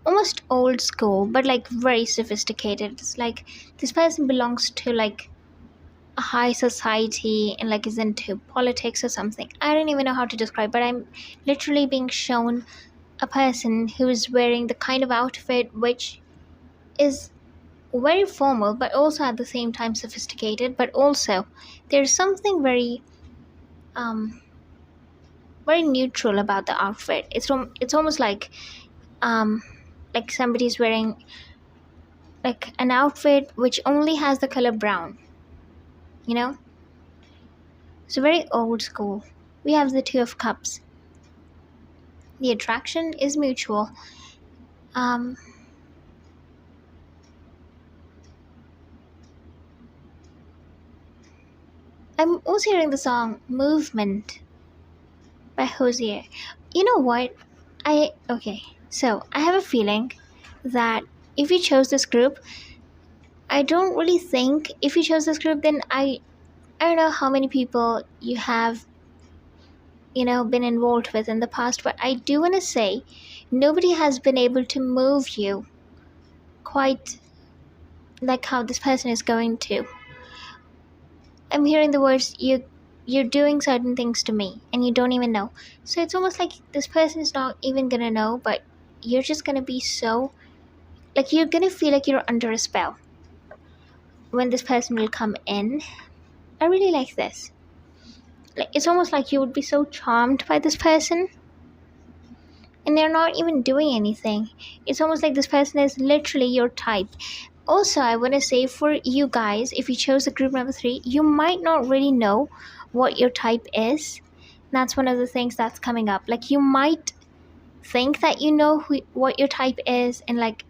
almost old school, but like very sophisticated. It's like this person belongs to like a high society and like is into politics or something. I don't even know how to describe, but I'm literally being shown a person who is wearing the kind of outfit which is very formal but also at the same time sophisticated, but also there's something um very neutral about the outfit. It's almost like somebody's wearing like an outfit which only has the color brown, you know? So very old school. We have the Two of Cups. The attraction is mutual. um I'm also hearing the song Movement by Hosier. You know what? So I have a feeling that if you chose this group, I don't really think if you chose this group, then I don't know how many people you have, been involved with in the past, but I do want to say nobody has been able to move you quite like how this person is going to. I'm hearing the words you're doing certain things to me and you don't even know. So it's almost like this person is not even gonna know, but you're just gonna be so, like, you're gonna feel like you're under a spell when this person will come in. I really like this. Like, it's almost like you would be so charmed by this person and they're not even doing anything. It's almost like this person is literally your type. Also, I want to say for you guys, if you chose the group number 3, you might not really know what your type is. That's one of the things that's coming up. Like, you might think that you know what your type is and like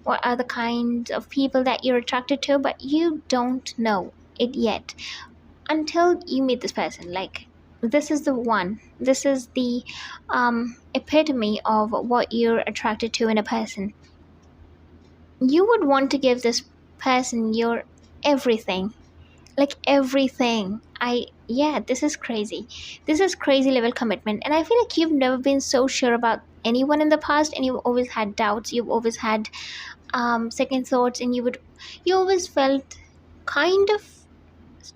what are the kinds of people that you're attracted to, but you don't know it yet until you meet this person. Like, this is the one. This is the epitome of what you're attracted to in a person. You would want to give this person your everything, like everything. This is crazy. This is crazy level commitment, and I feel like you've never been so sure about anyone in the past, and you've always had doubts. You've always had second thoughts, and you always felt kind of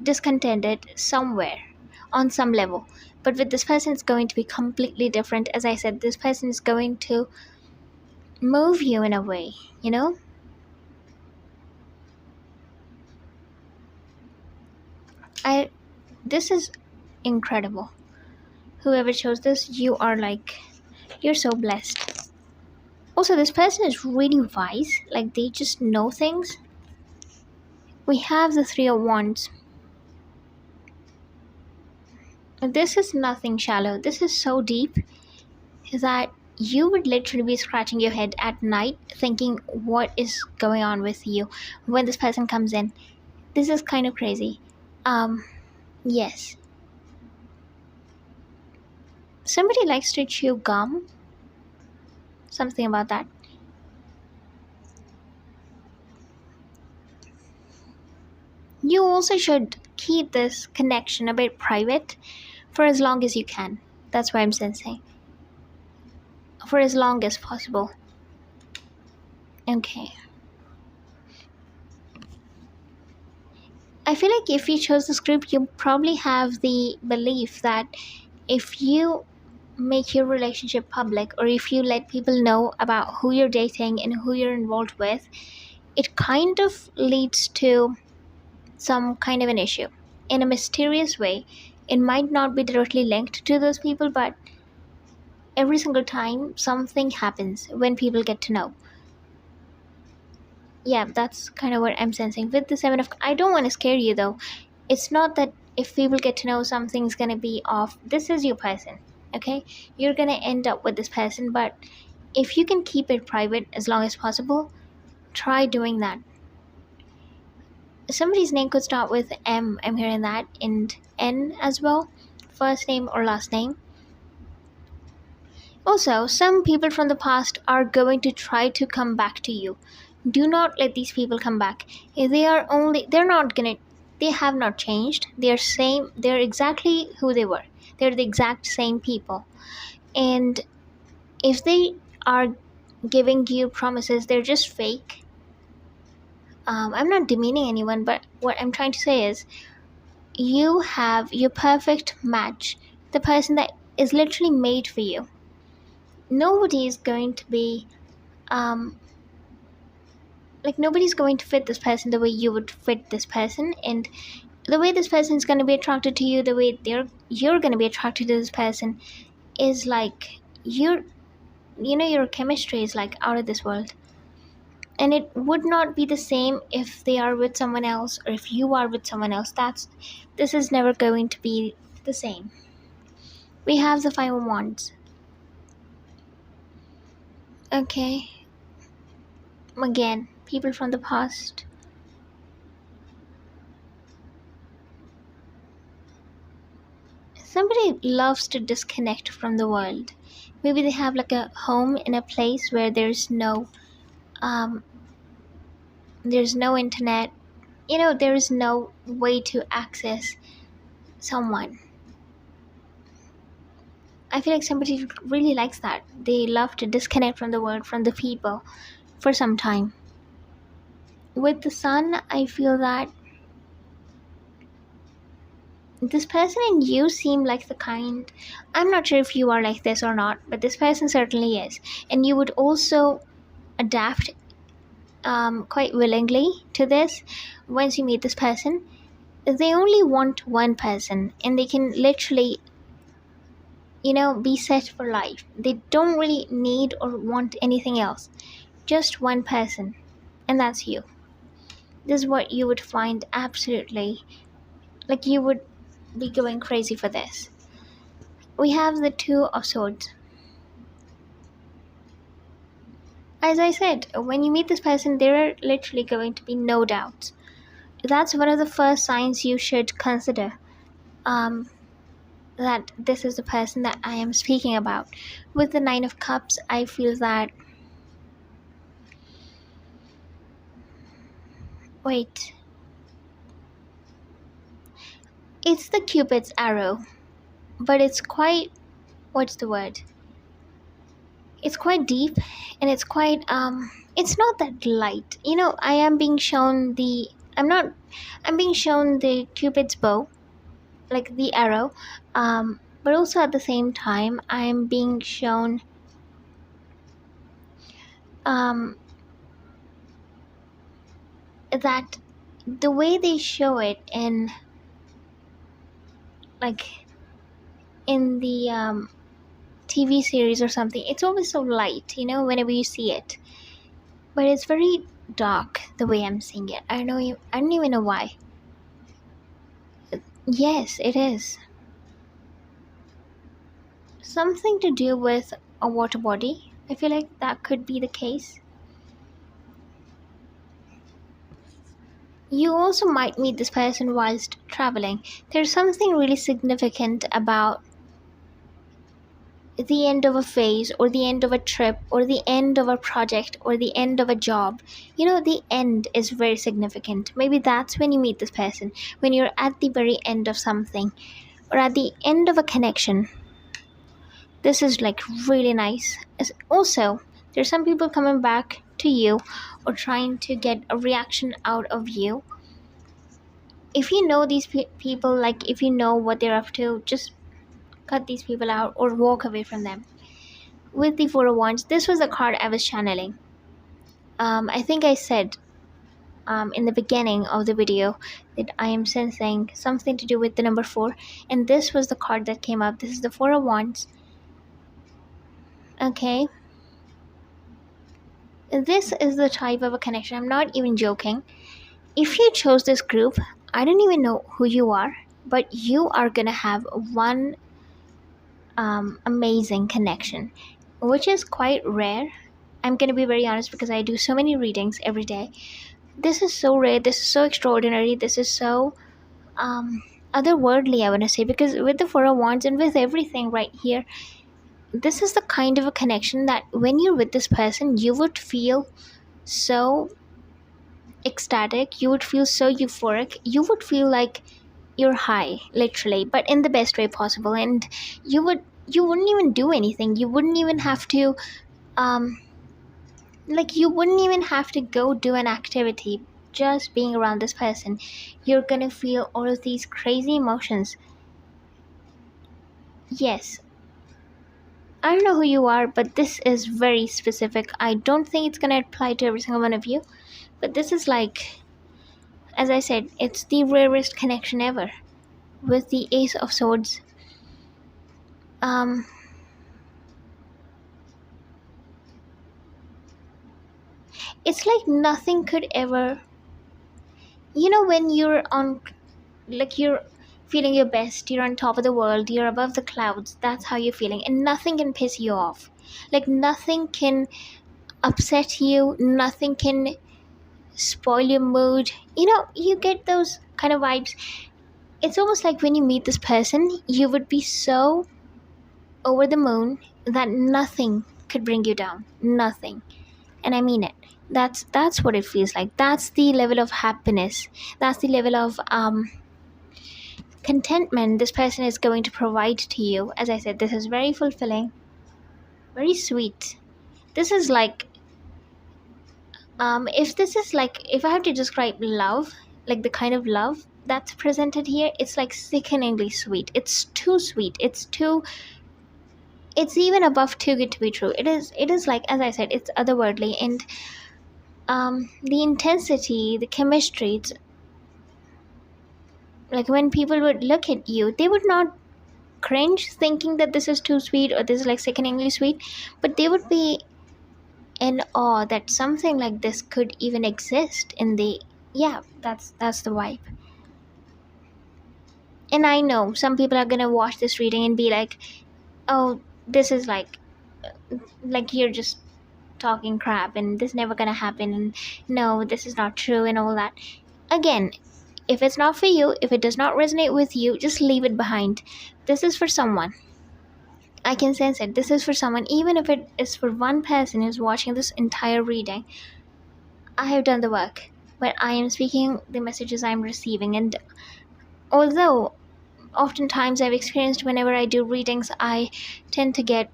discontented somewhere on some level. But with this person, it's going to be completely different. As I said, this person is going to move you in a way, you know. I This is incredible. Whoever chose this, you're so blessed. Also, this person is really wise, like they just know things. We have the 3 of Wands. This is nothing shallow. This is so deep that you would literally be scratching your head at night thinking what is going on with you when this person comes in. This is kind of crazy. Yes. Somebody likes to chew gum. Something about that. You also should keep this connection a bit private for as long as you can. That's what I'm sensing. For as long as possible. Okay. I feel like if you chose this group, you probably have the belief that if you make your relationship public, or if you let people know about who you're dating and who you're involved with, it kind of leads to some kind of an issue in a mysterious way. It might not be directly linked to those people, but every single time something happens when people get to know. Yeah, that's kind of what I'm sensing with the 7 of. I don't want to scare you though. It's not that if people get to know something's gonna be off. This is your person, okay? You're gonna end up with this person, but if you can keep it private as long as possible, try doing that. Somebody's name could start with M. I'm hearing that, and N as well, first name or last name. Also, some people from the past are going to try to come back to you. Do not let these people come back. They're not gonna, they have not changed. They're exactly who they were. They're the exact same people. And if they are giving you promises, they're just fake. I'm not demeaning anyone, but what I'm trying to say is you have your perfect match, the person that is literally made for you. Nobody is going to be nobody's going to fit this person the way you would fit this person, and the way this person is going to be attracted to you, the way you're going to be attracted to this person is like your chemistry is like out of this world. And it would not be the same if they are with someone else or if you are with someone else. This is never going to be the same. We have the 5 of Wands. Okay. Again, people from the past. Somebody loves to disconnect from the world. Maybe they have like a home in a place where there's no internet. There is no way to access someone. I feel like somebody really likes that. They love to disconnect from the world, from the people, for some time. With the Sun, I feel that this person and you seem like the kind, I'm not sure if you are like this or not, but this person certainly is, and you would also adapt quite willingly to this. Once you meet this person, they only want one person and they can literally, be set for life. They don't really need or want anything else, just one person, and that's you. This is what you would find absolutely, like, you would be going crazy for this. We have the Two of Swords. As I said, when you meet this person, there are literally going to be no doubts. That's one of the first signs you should consider, that this is the person that I am speaking about. With the Nine of Cups, I feel that... Wait. It's the Cupid's arrow, but it's quite... What's the word? It's quite deep, and it's quite... It's not that light. I am being shown the... I'm being shown the Cupid's bow, like the arrow, but also at the same time I'm being shown that the way they show it in, like, in the TV series or something, it's always so light, whenever you see it, but it's very dark the way I'm seeing it. I don't even know why. Yes, it is something to do with a water body. I feel like that could be the case. You also might meet this person whilst traveling. There's something really significant about the end of a phase, or the end of a trip, or the end of a project, or the end of a job. The end is very significant. Maybe that's when you meet this person, when you're at the very end of something, or at the end of a connection. This is like really nice. Also, there's some people coming back to you or trying to get a reaction out of you. If you know these people, like if you know what they're up to, just cut these people out or walk away from them. With the Four of Wands, this was the card I was channeling. I think I said in the beginning of the video that I am sensing something to do with the number 4, and this was the card that came up. This is the Four of Wands. Okay, this is the type of a connection. I'm not even joking. If you chose this group, I don't even know who you are, but you are gonna have one amazing connection, which is quite rare. I'm gonna be very honest, because I do so many readings every day. This is so rare, this is so extraordinary, this is so otherworldly, I want to say, because with the Four of Wands and with everything right here, this is the kind of a connection that when you're with this person, you would feel so ecstatic, you would feel so euphoric, you would feel like you're high, literally, but in the best way possible. And you wouldn't even do anything. You wouldn't even have to you wouldn't even have to go do an activity. Just being around this person, you're gonna feel all of these crazy emotions. Yes, I don't know who you are, but this is very specific. I don't think it's gonna apply to every single one of you, but this is like, as I said, it's the rarest connection ever. With the Ace of Swords, it's like nothing could ever, when you're on, like, you're feeling your best, you're on top of the world, you're above the clouds, that's how you're feeling, and nothing can piss you off. Like, nothing can upset you, nothing can spoil your mood. You get those kind of vibes. It's almost like when you meet this person, you would be so over the moon that nothing could bring you down. Nothing. And I mean it. That's what it feels like. That's the level of happiness. That's the level of contentment this person is going to provide to you. As I said, this is very fulfilling, very sweet. This is like, if I have to describe love, like the kind of love that's presented here, it's like sickeningly sweet. It's too sweet. It's even above too good to be true. It is like, as I said, it's otherworldly. And the intensity, the chemistry, it's like when people would look at you, they would not cringe thinking that this is too sweet or this is like sickeningly sweet, but they would be in awe that something like this could even exist in the, yeah, that's the vibe. And I know some people are gonna watch this reading and be like, oh, this is like you're just talking crap and this never gonna happen, and no, this is not true and all that. Again, if it's not for you, if it does not resonate with you, just leave it behind. This is for someone. I can sense it. This is for someone. Even if it is for one person who's watching this entire reading, I have done the work. But I am speaking the messages I'm receiving. And although oftentimes I've experienced whenever I do readings, I tend to get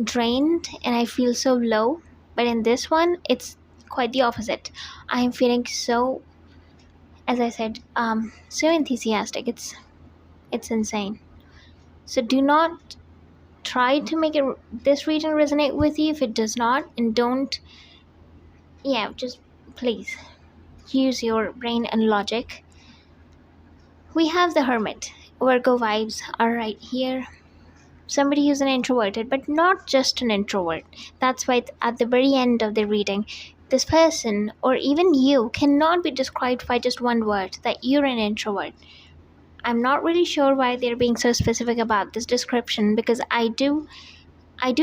drained and I feel so low. But in this one, it's quite the opposite. I am feeling so, as I said, so enthusiastic. It's insane. So do not try to make this reading resonate with you if it does not, and don't, yeah, just please use your brain and logic. We have the Hermit. Virgo vibes are right here. Somebody who's an introverted, but not just an introvert. That's why at the very end of the reading, this person or even you cannot be described by just one word, that you're an introvert. I'm not really sure why they're being so specific about this description, because I do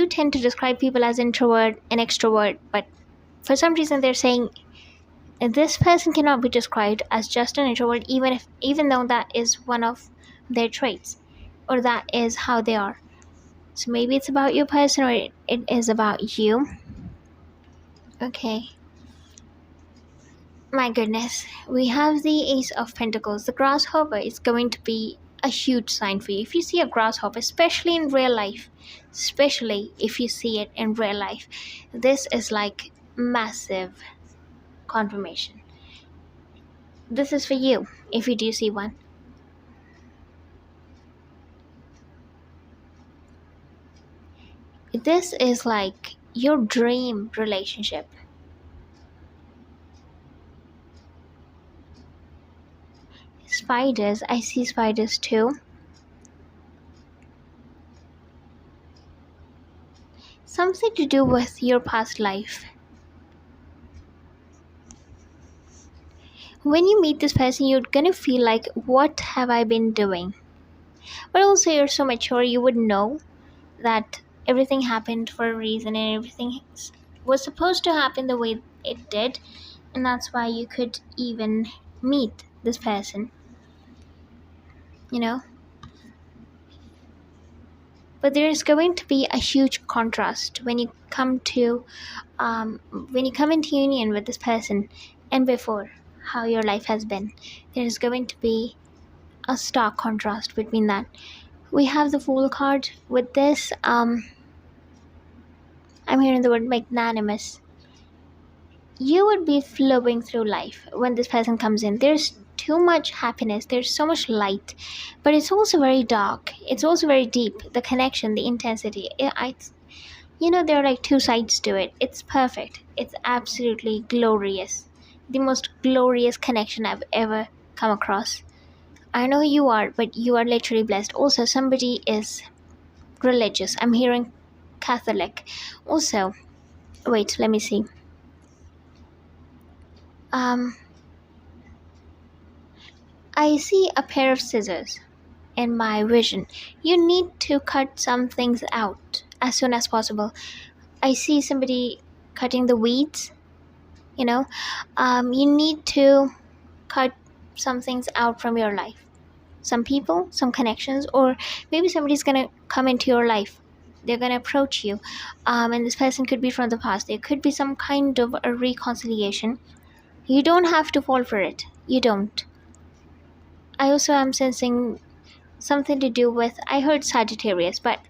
tend to describe people as introvert and extrovert, but for some reason they're saying this person cannot be described as just an introvert, even though that is one of their traits, or that is how they are. So maybe it's about your person, or it is about you. Okay. My goodness. We have the Ace of Pentacles. The grasshopper is going to be a huge sign for you. If you see a grasshopper, especially in real life, especially if you see it in real life, this is like massive confirmation. This is for you if you do see one. This is like your dream relationship. Spiders, I see spiders too. Something to do with your past life. When you meet this person, you're gonna feel like, what have I been doing? But also you're so mature, you would know that everything happened for a reason and everything was supposed to happen the way it did, and that's why you could even meet this person, you know. But there is going to be a huge contrast when you come into union with this person and before how your life has been. There is going to be a stark contrast between that. We have the Fool card with this. I'm hearing the word magnanimous. You would be flowing through life when this person comes in. There's too much happiness, there's so much light, but it's also very dark, it's also very deep. The connection, the intensity, there are like two sides to it. It's perfect, it's absolutely glorious, the most glorious connection I've ever come across. I know you are, but you are literally blessed. Also, somebody is religious. I'm hearing Catholic. Also, wait, let me see. I see a pair of scissors in my vision. You need to cut some things out as soon as possible. I see somebody cutting the weeds. You need to cut some things out from your life. Some people, some connections, or maybe somebody's gonna come into your life. They're gonna approach you, and this person could be from the past. There could be some kind of a reconciliation. You don't have to fall for it. You don't. I also am sensing something to do with, I heard Sagittarius, but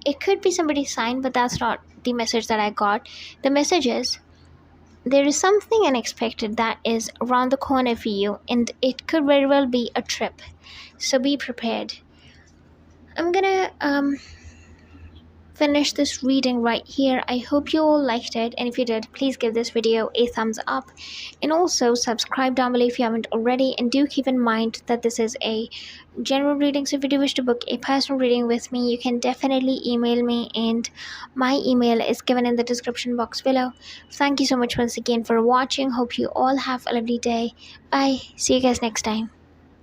it could be somebody's sign, but that's not the message that I got. The message is there is something unexpected that is around the corner for you, and it could very well be a trip. So be prepared. I'm gonna finish this reading right here. I hope you all liked it, and if you did, please give this video a thumbs up, and also subscribe down below if you haven't already. And do keep in mind that this is a general reading, so if you do wish to book a personal reading with me, you can definitely email me, and my email is given in the description box below. Thank you so much once again for watching. Hope you all have a lovely day. Bye. See you guys next time.